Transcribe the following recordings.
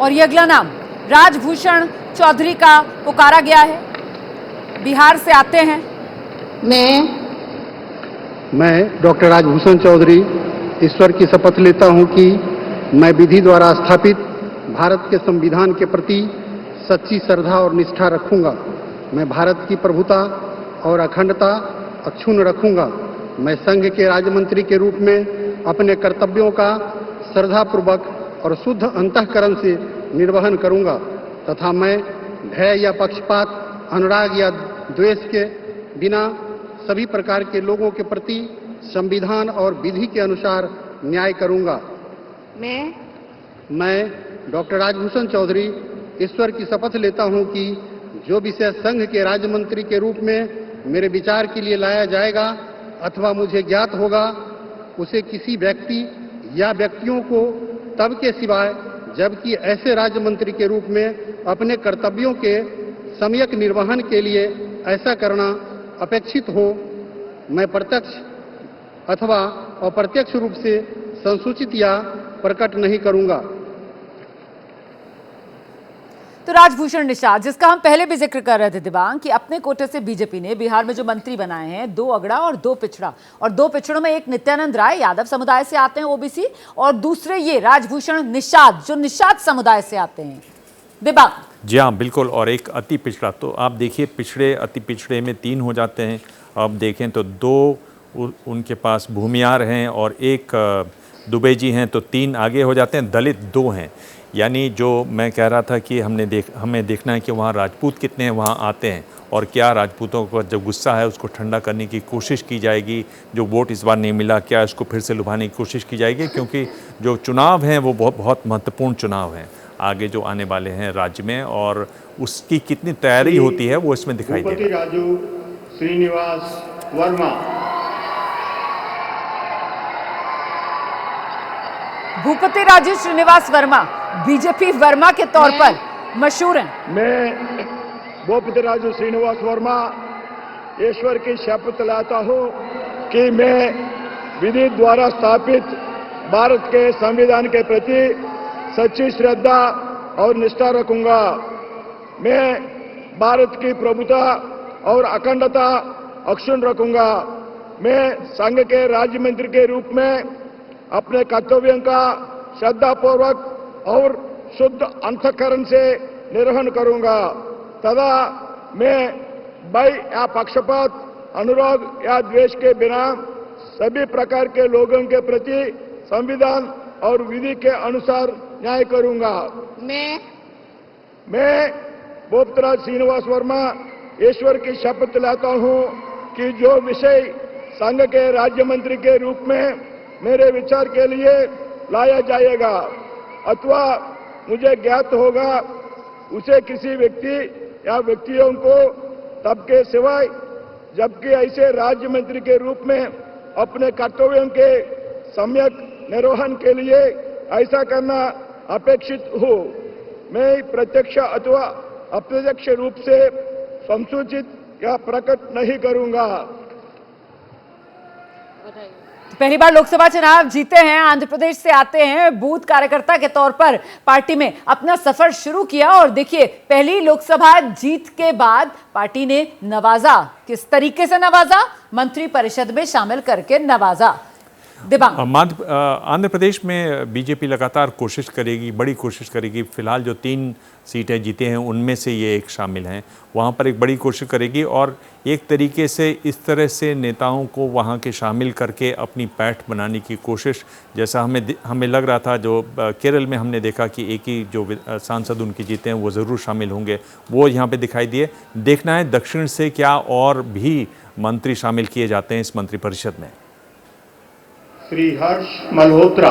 और ये अगला नाम राजभूषण चौधरी का पुकारा गया है। बिहार से आते हैं। मैं डॉक्टर राजभूषण चौधरी ईश्वर की शपथ लेता हूं कि मैं विधि द्वारा स्थापित भारत के संविधान के प्रति सच्ची श्रद्धा और निष्ठा रखूंगा। मैं भारत की प्रभुता और अखंडता अक्षुण्ण रखूंगा। मैं संघ के राज्य मंत्री के रूप में अपने कर्तव्यों का श्रद्धापूर्वक और शुद्ध अंतःकरण से निर्वहन करूंगा तथा मैं भय या पक्षपात, अनुराग या द्वेष के बिना सभी प्रकार के लोगों के प्रति संविधान और विधि के अनुसार न्याय करूंगा। मैं डॉक्टर राजभूषण चौधरी ईश्वर की शपथ लेता हूं कि जो विषय संघ के राज्य मंत्री के रूप में मेरे विचार के लिए लाया जाएगा अथवा मुझे ज्ञात होगा, उसे किसी व्यक्ति या व्यक्तियों को तब के सिवाय जबकि ऐसे राज्य मंत्री के रूप में अपने कर्तव्यों के सम्यक निर्वहन के लिए ऐसा करना अपेक्षित हो, मैं प्रत्यक्ष अथवा अप्रत्यक्ष रूप से संसूचित या प्रकट नहीं करूंगा। तो राजभूषण निषाद, जिसका हम पहले भी जिक्र कर रहे थे दिवांग, कि अपने कोटे से बीजेपी ने बिहार में जो मंत्री बनाए हैं, 2 अगड़ा और 2 पिछड़ा, और 2 पिछड़ों में एक नित्यानंद राय यादव समुदाय से आते हैं ओबीसी, और दूसरे ये राजभूषण निषाद जो निषाद समुदाय से आते हैं। दिवांग जी हाँ, बिल्कुल। और एक अति पिछड़ा, तो आप देखिए पिछड़े अति पिछड़े में 3 हो जाते हैं। अब देखें तो 2 उनके पास भूमियार हैं और एक दुबे जी हैं, तो 3 आगे हो जाते हैं। दलित 2 हैं। यानी जो मैं कह रहा था कि हमें देखना है कि वहाँ राजपूत कितने हैं वहाँ आते हैं, और क्या राजपूतों का जो गुस्सा है उसको ठंडा करने की कोशिश की जाएगी। जो वोट इस बार नहीं मिला, क्या इसको फिर से लुभाने की कोशिश की जाएगी, क्योंकि जो चुनाव हैं वो बहुत महत्वपूर्ण चुनाव हैं आगे जो आने वाले हैं राज्य में, और उसकी कितनी तैयारी होती है वो इसमें दिखाई देगा। भूपति राजू श्रीनिवास वर्मा। भूपति राजू श्रीनिवास वर्मा बीजेपी वर्मा के तौर पर मशहूर हैं। मैं भूपति राजू श्रीनिवास वर्मा ईश्वर की शपथ लेता हूं कि मैं विधि द्वारा स्थापित भारत के संविधान के प्रति सच्ची श्रद्धा और निष्ठा रखूंगा। मैं भारत की प्रभुता और अखंडता अक्षुण्ण रखूंगा। मैं संघ के राज्य मंत्री के रूप में अपने कर्तव्यों का श्रद्धापूर्वक और शुद्ध अंतःकरण से निर्वहन करूंगा तथा मैं भय या पक्षपात, अनुराग या द्वेष के बिना सभी प्रकार के लोगों के प्रति संविधान और विधि के अनुसार न्याय करूंगा। मैं भूपतराज श्रीनिवास वर्मा ईश्वर की शपथ लेता हूं कि जो विषय संघ के राज्य मंत्री के रूप में मेरे विचार के लिए लाया जाएगा अथवा मुझे ज्ञात होगा, उसे किसी व्यक्ति या व्यक्तियों को तब के सिवाय जबकि ऐसे राज्य मंत्री के रूप में अपने कर्तव्यों के सम्यक निर्वहन के लिए ऐसा करना अपेक्षित हो, मैं प्रत्यक्ष अथवा अप्रत्यक्ष रूप से संसूचित या प्रकट नहीं करूंगा। पहली बार लोकसभा चुनाव जीते हैं, आंध्र प्रदेश से आते हैं, बूथ कार्यकर्ता के तौर पर पार्टी में अपना सफर शुरू किया, और देखिए पहली लोकसभा जीत के बाद पार्टी ने नवाजा। किस तरीके से नवाजा? मंत्री परिषद में शामिल करके नवाजा। आंध्र प्रदेश में बीजेपी लगातार कोशिश करेगी, बड़ी कोशिश करेगी। फिलहाल जो 3 सीटें जीते हैं उनमें से ये एक शामिल हैं, वहाँ पर एक बड़ी कोशिश करेगी, और एक तरीके से इस तरह से नेताओं को वहाँ के शामिल करके अपनी पैठ बनाने की कोशिश, जैसा हमें लग रहा था। जो केरल में हमने देखा कि एक ही जो सांसद उनके जीते हैं वो ज़रूर शामिल होंगे, वो यहाँ पे दिखाई दिए। देखना है दक्षिण से क्या और भी मंत्री शामिल किए जाते हैं इस मंत्रिपरिषद में। श्री हर्ष मल्होत्रा।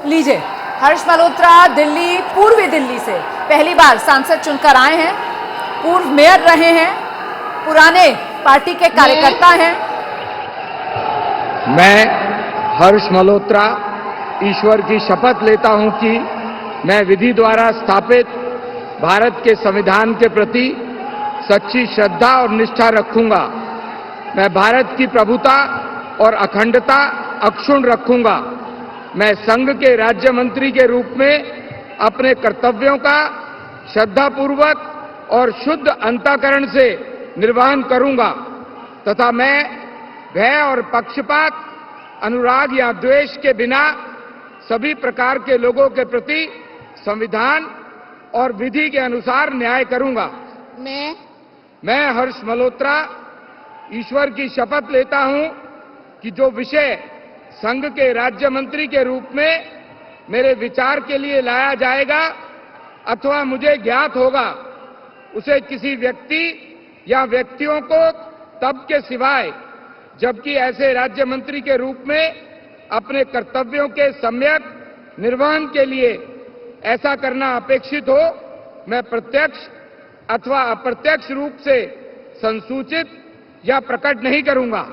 लीजिए, हर्ष मल्होत्रा दिल्ली, पूर्वी दिल्ली से पहली बार सांसद चुनकर आए हैं, पूर्व मेयर रहे हैं, पुराने पार्टी के कार्यकर्ता हैं। मैं हर्ष मल्होत्रा ईश्वर की शपथ लेता हूं कि मैं विधि द्वारा स्थापित भारत के संविधान के प्रति सच्ची श्रद्धा और निष्ठा रखूंगा। मैं भारत की प्रभुता और अखंडता अक्षुण्ण रखूंगा। मैं संघ के राज्य मंत्री के रूप में अपने कर्तव्यों का श्रद्धापूर्वक और शुद्ध अंतःकरण से निर्वहन करूंगा तथा मैं भय और पक्षपात, अनुराग या द्वेष के बिना सभी प्रकार के लोगों के प्रति संविधान और विधि के अनुसार न्याय करूंगा। मैं हर्ष मल्होत्रा ईश्वर की शपथ लेता हूं कि जो विषय संघ के राज्य मंत्री के रूप में मेरे विचार के लिए लाया जाएगा अथवा मुझे ज्ञात होगा, उसे किसी व्यक्ति या व्यक्तियों को तब के सिवाय जबकि ऐसे राज्य मंत्री के रूप में अपने कर्तव्यों के सम्यक निर्वहन के लिए ऐसा करना अपेक्षित हो, मैं प्रत्यक्ष अथवा अप्रत्यक्ष रूप से संसूचित या प्रकट नहीं करूंगा।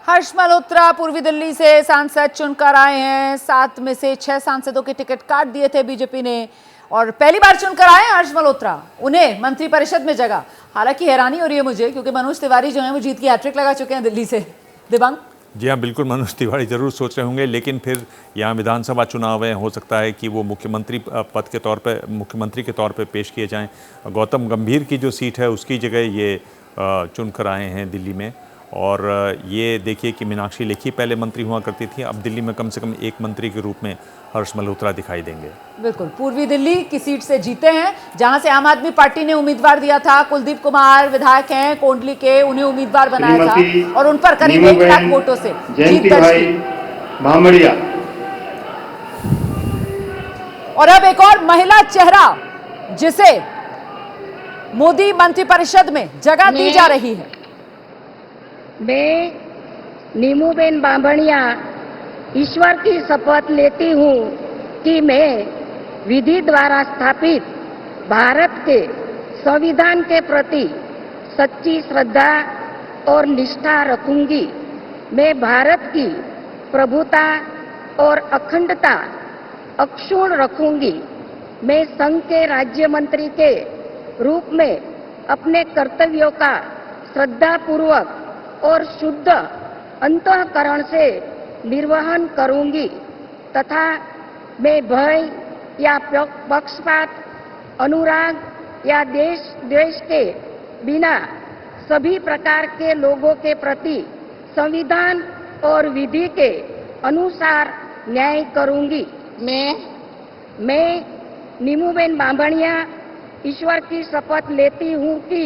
हर्ष मल्होत्रा पूर्वी दिल्ली से सांसद चुनकर आए हैं। 7 में से 6 सांसदों के टिकट काट दिए थे बीजेपी ने और पहली बार चुनकर आए हैं हर्ष मल्होत्रा, उन्हें मंत्रिपरिषद में जगह। हालांकि हैरानी हो रही है मुझे क्योंकि मनोज तिवारी जो है वो जीत की हैट्रिक लगा चुके हैं दिल्ली से। दिबांग जी हाँ, बिल्कुल मनोज तिवारी जरूर सोच रहे होंगे, लेकिन फिर यहाँ विधानसभा चुनाव है, हो सकता है कि वो मुख्यमंत्री पद के तौर पे मुख्यमंत्री के तौर पे पेश किए जाएं। गौतम गंभीर की जो सीट है उसकी जगह ये चुनकर आए हैं दिल्ली में। और ये देखिए कि मीनाक्षी लेखी पहले मंत्री हुआ करती थी, अब दिल्ली में कम से कम एक मंत्री के रूप में हर्ष मल्होत्रा दिखाई देंगे। बिल्कुल पूर्वी दिल्ली की सीट से जीते हैं जहां से आम आदमी पार्टी ने उम्मीदवार दिया था। कुलदीप कुमार विधायक हैं कोंडली के, उन्हें उम्मीदवार बनाया था और उन पर करीब 1 लाख वोटों से जीत दर्ज की। और अब एक और महिला चेहरा जिसे मोदी मंत्रिपरिषद में जगह दी जा रही है। मैं नीमूबेन बांभणिया ईश्वर की शपथ लेती हूँ कि मैं विधि द्वारा स्थापित भारत के संविधान के प्रति सच्ची श्रद्धा और निष्ठा रखूंगी। मैं भारत की प्रभुता और अखंडता अक्षुण्ण रखूंगी। मैं संघ के राज्य मंत्री के रूप में अपने कर्तव्यों का श्रद्धापूर्वक और शुद्ध अंतःकरण से निर्वहन करूंगी तथा मैं भय या पक्षपात, अनुराग या द्वेष के बिना सभी प्रकार के लोगों के प्रति संविधान और विधि के अनुसार न्याय करूंगी। मैं नीमूबेन बांभणिया ईश्वर की शपथ लेती हूँ कि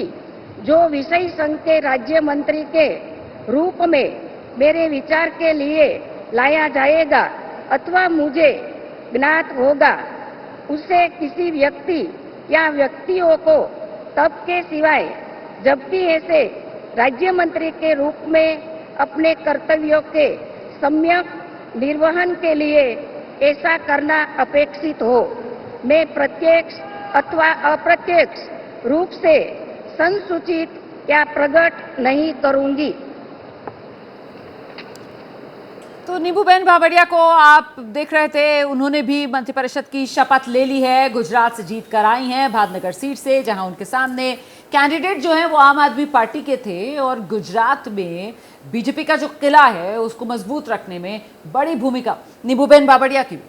जो विषय संघ के राज्य मंत्री के रूप में मेरे विचार के लिए लाया जाएगा अथवा मुझे ज्ञात होगा, उसे किसी व्यक्ति या व्यक्तियों को तब के सिवाय जबकि ऐसे राज्य मंत्री के रूप में अपने कर्तव्यों के सम्यक निर्वहन के लिए ऐसा करना अपेक्षित हो, मैं प्रत्यक्ष अथवा अप्रत्यक्ष रूप से संसूचित या प्रकट नहीं करूंगी। तो नीमूबेन बांभणिया को आप देख रहे थे, उन्होंने भी मंत्रिपरिषद की शपथ ले ली है। गुजरात से जीत कर आई हैं भावनगर सीट से, जहां उनके सामने कैंडिडेट जो है वो आम आदमी पार्टी के थे और गुजरात में बीजेपी का जो किला है उसको मजबूत रखने में बड़ी भूमिका नीमूबेन बांभणिया की।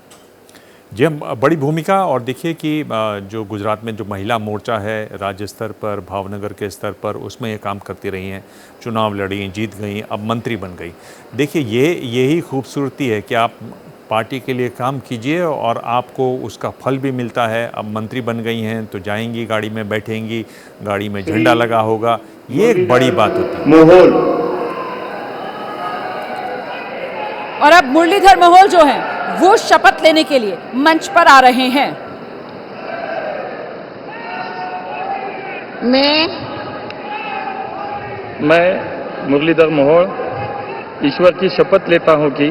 जी हम बड़ी भूमिका। और देखिए कि जो गुजरात में जो महिला मोर्चा है राज्य स्तर पर, भावनगर के स्तर पर, उसमें ये काम करती रही हैं, चुनाव लड़ी, जीत गई, अब मंत्री बन गई। देखिए यही खूबसूरती है कि आप पार्टी के लिए काम कीजिए और आपको उसका फल भी मिलता है। अब मंत्री बन गई हैं तो जाएंगी, गाड़ी में बैठेंगी, गाड़ी में झंडा लगा होगा, ये एक बड़ी बात होती है। और अब मुरलीधर मोहोल जो हैं वो शपथ लेने के लिए मंच पर आ रहे हैं। मैं मुरलीधर मोहोल ईश्वर की शपथ लेता हूं कि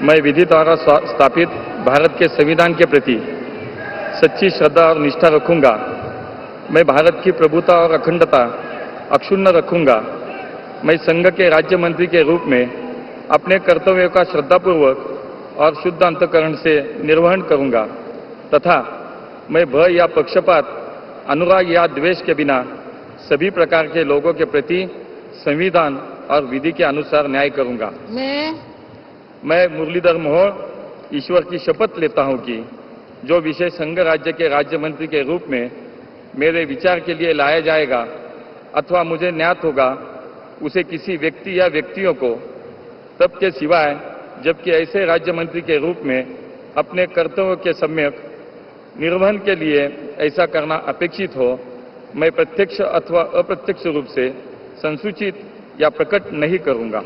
मैं विधि द्वारा स्थापित भारत के संविधान के प्रति सच्ची श्रद्धा और निष्ठा रखूंगा। मैं भारत की प्रभुता और अखंडता अक्षुण्ण रखूंगा। मैं संघ के राज्य मंत्री के रूप में अपने कर्तव्यों का श्रद्धापूर्वक और शुद्ध अंतःकरण से निर्वहन करूंगा तथा मैं भय या पक्षपात, अनुराग या द्वेष के बिना सभी प्रकार के लोगों के प्रति संविधान और विधि के अनुसार न्याय करूंगा। मैं मुरलीधर मोहोल ईश्वर की शपथ लेता हूं कि जो विषय संघ राज्य के राज्य मंत्री के रूप में मेरे विचार के लिए लाया जाएगा अथवा मुझे ज्ञात होगा उसे किसी व्यक्ति या व्यक्तियों को तब के सिवाय जबकि ऐसे राज्य मंत्री के रूप में अपने कर्तव्यों के सम्यक निर्वहन के लिए ऐसा करना अपेक्षित हो मैं प्रत्यक्ष अथवा अप्रत्यक्ष रूप से संसूचित या प्रकट नहीं करूंगा।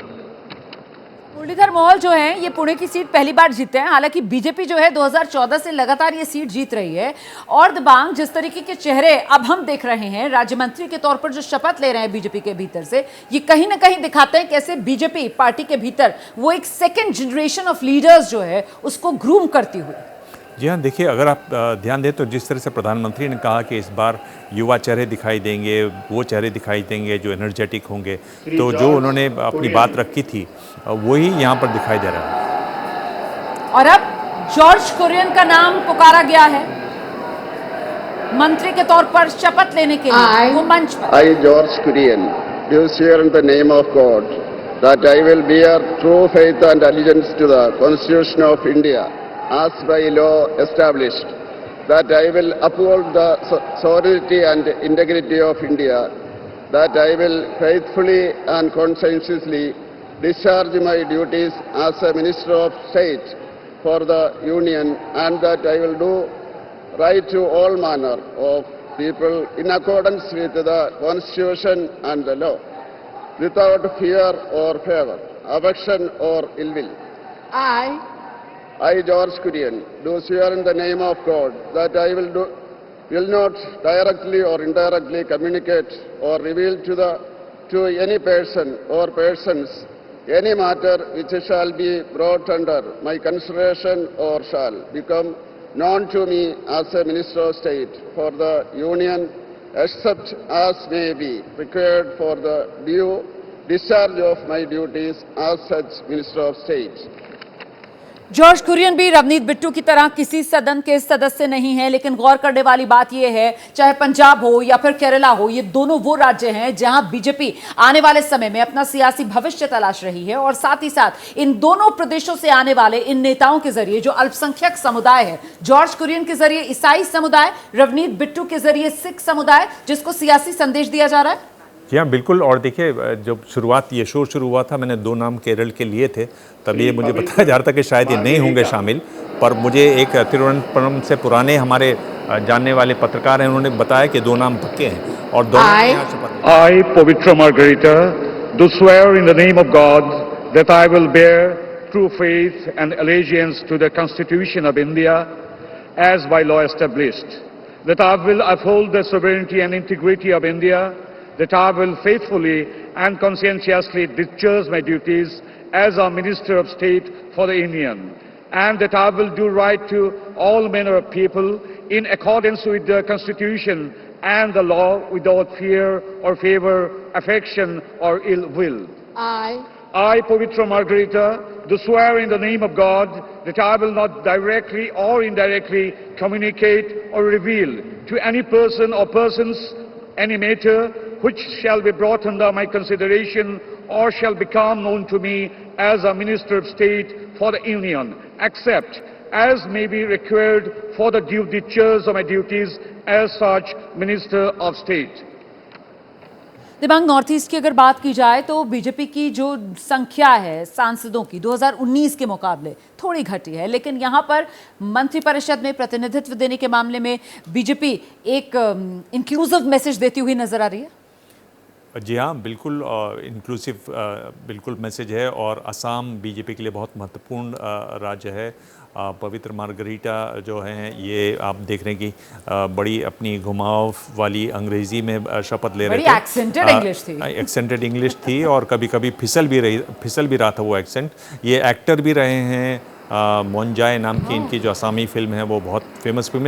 मुरलीधर मोहोल जो हैं ये पुणे की सीट पहली बार जीते हैं। हालांकि बीजेपी जो है 2014 से लगातार ये सीट जीत रही है और दिबांग जिस तरीके के चेहरे अब हम देख रहे हैं राज्य मंत्री के तौर पर जो शपथ ले रहे हैं बीजेपी के भीतर से, ये कहीं ना कहीं दिखाते हैं कैसे बीजेपी पार्टी के भीतर वो एक सेकेंड जनरेशन ऑफ लीडर्स जो है उसको ग्रूम करती हुई। जी हाँ, देखिए अगर आप ध्यान दें तो जिस तरह से प्रधानमंत्री ने कहा कि इस बार युवा चेहरे दिखाई देंगे, वो चेहरे दिखाई देंगे जो एनर्जेटिक होंगे, तो जो उन्होंने अपनी बात रखी थी वही यहाँ पर दिखाई दे रहा है। और अब जॉर्ज कुरियन का नाम पुकारा गया है मंत्री के तौर पर शपथ लेने के लिए वो मंच पर। I, George Kurian, do swear in the name of God that I will bear true faith and allegiance to the Constitution of India as by law established, that I will uphold the sovereignty and integrity of India, that I will faithfully and conscientiously discharge my duties as a Minister of State for the Union, and that I will do right to all manner of people in accordance with the Constitution and the law, without fear or favor, affection or ill will. I, George Kurian, do swear in the name of God that I will not directly or indirectly communicate or reveal to any person or persons any matter which shall be brought under my consideration or shall become known to me as a Minister of State for the Union, except as may be required for the due discharge of my duties as such Minister of State. George Kurian भी रवनीत बिट्टू की तरह किसी सदन के सदस्य नहीं है, लेकिन गौर करने वाली बात यह है चाहे पंजाब हो या फिर केरला हो, ये दोनों वो राज्य हैं जहां बीजेपी आने वाले समय में अपना सियासी भविष्य तलाश रही है। और साथ ही साथ इन दोनों प्रदेशों से आने वाले इन नेताओं के जरिए जो अल्पसंख्यक समुदाय है, जॉर्ज कुरियन के जरिए ईसाई समुदाय, रवनीत बिट्टू के जरिए सिख समुदाय, जिसको सियासी संदेश दिया जा रहा है। जी हाँ बिल्कुल। और देखिए जब शुरुआत ये शो शुरू हुआ था मैंने 2 नाम केरल के लिए थे, तब ये मुझे बताया जा रहा था कि शायद ये नहीं होंगे शामिल, पर मुझे एक तिरुवनंतपुरम से पुराने हमारे जानने वाले पत्रकार हैं, उन्होंने बताया कि 2 नाम पक्के हैं और दोनों यहाँ शपथ। I, Pavitra Margarita, do swear in the name of God that I will bear true faith and allegiance to the Constitution of India as by law established, that I will uphold the sovereignty and integrity of India, that I will faithfully and conscientiously discharge my duties as a Minister of State for the Union, and that I will do right to all manner of people in accordance with the Constitution and the law without fear or favor, affection or ill will. I, Pavitra Margarita, do swear in the name of God that I will not directly or indirectly communicate or reveal to any person or persons any matter which shall be brought under my consideration or shall become known to me as a Minister of State for the Union, except as may be required for the due discharge of my duties as such Minister of State. Dibang, north east की अगर बात की जाए तो BJP की जो संख्या है सांसदों की 2019 के मुकाबले थोड़ी घटी है, लेकिन यहां पर मंत्रिपरिषद में प्रतिनिधित्व देने के मामले में बीजेपी एक इंक्लूसिव मैसेज देती हुई नजर आ रही है। जी हाँ बिल्कुल, इंक्लूसिव बिल्कुल मैसेज है और असम बीजेपी के लिए बहुत महत्वपूर्ण राज्य है। पवित्र मार्गरीटा जो हैं ये आप देख रहे हैं कि बड़ी अपनी घुमाव वाली अंग्रेजी में शपथ ले रहे थे, बड़ी एक्सेंटेड इंग्लिश थी, एक्सेंटेड इंग्लिश थी और कभी कभी फिसल भी रहा था वो एक्सेंट। ये एक्टर भी रहे हैं, मोनजाए नाम की इनकी जो असामी फिल्म है वो बहुत फेमस फिल्म है।